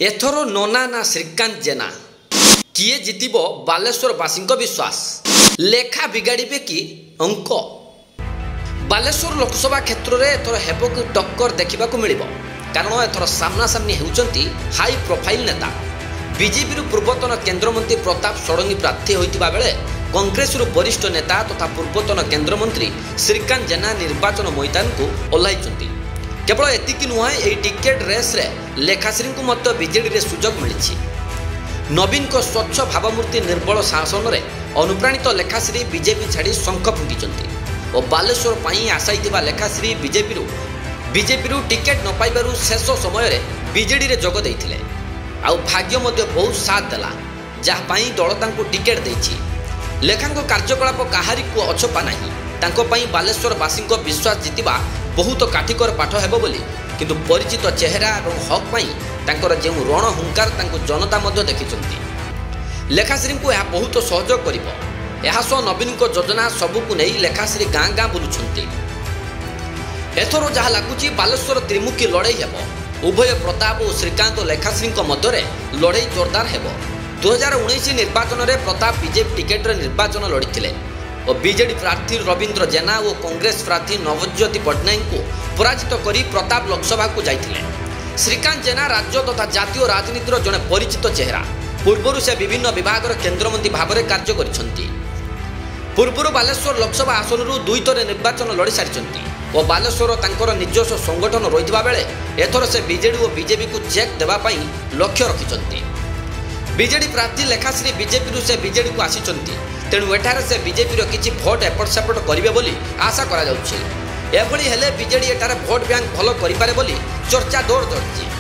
एथर नना ना श्रीकांत जेना किए जितिब बालेश्वरवासी विश्वास लेखा बिगाड़े कि अंक बालेश्वर लोकसभा क्षेत्र में एथर हेब कि टक्कर देखा मिल कारण एथर सामना सामनी होती हाई प्रोफाइल नेता बीजेपी पूर्वतन केन्द्रमंत्री प्रताप षडंगी प्रार्थी होता बेले कांग्रेस वरिष्ठ नेता तथा पूर्वतन केन्द्रमंत्री श्रीकांत जेना निर्वाचन मैदान को ओह्लाई। केवल एतिकी नुह यह टिकेट रेस रे लेखाश्री को बीजेडी सुजोग मिली। नवीन को स्वच्छ भावमूर्ति निर्बल शासन में अनुप्राणित लेखाश्री बीजेपी छाड़ी शंख फुंकी और बालेश्वर पर आशायी लेखाश्री बीजेपी टिकेट न पाइबारु शेष समय बीजेडी रे जोग देइथिले आउ भाग्य मध्य बहुत साथ देला जहाँपाई दल तांको टिकेट देछि। लेखांक कार्यकलाप काहारी को अछपा नाही तांको पई बालेश्वरवासी विश्वास जितिबा बहुत काठिकर पाठ हेबो बोली किंतु परिचित चेहरा और हक पाई तांकर जे रण हुंकार तांको जनता मध्य देखिचंती। लेखाश्री को यह बहुत सहयोग करिवो एहासो नवीन को योजना सबुकु नहीं लेखाश्री गाँ गाँ बुलुछंती। एथर जहाँ लगुच बालेश्वर त्रिमुखी लड़ई हेब उभय प्रताप और श्रीकांत और लेखाश्री मध्य लड़ई जोरदार हेब। 2019 निर्वाचन में प्रताप बीजेपी टिकेट निर्वाचन लड़ी और बीजेडी प्रार्थी रवींद्र जेना और कांग्रेस प्रार्थी नवज्योति पट्टनायक को पराजित कर प्रताप लोकसभा को जाइथिले। श्रीकांत जेना राज्य तथा जातीय राजनीतिर जड़े परिचित चेहरा पूर्व से विभिन्न विभाग केन्द्रमंत्री भाव में कार्य करिसेंती। पूर्व बालेश्वर लोकसभा आसन 2 थर निर्वाचन लड़ी सारी और बालेश्वर तांकर निजस्व संगठन रही बेले एथर से बीजेडी और बीजेपी को चेक देवाई लक्ष्य रखिंट। बीजेडी प्रार्थी लेखाश्री बीजेपी से बीजेडी को आसी तेणु एठार से बीजेपी किसी भोट एपट सेपट करेंगे बोली आशा करा एभली हेले बीजेडी एठार भोट बैंक भल करें बोली चर्चा जोर धरती।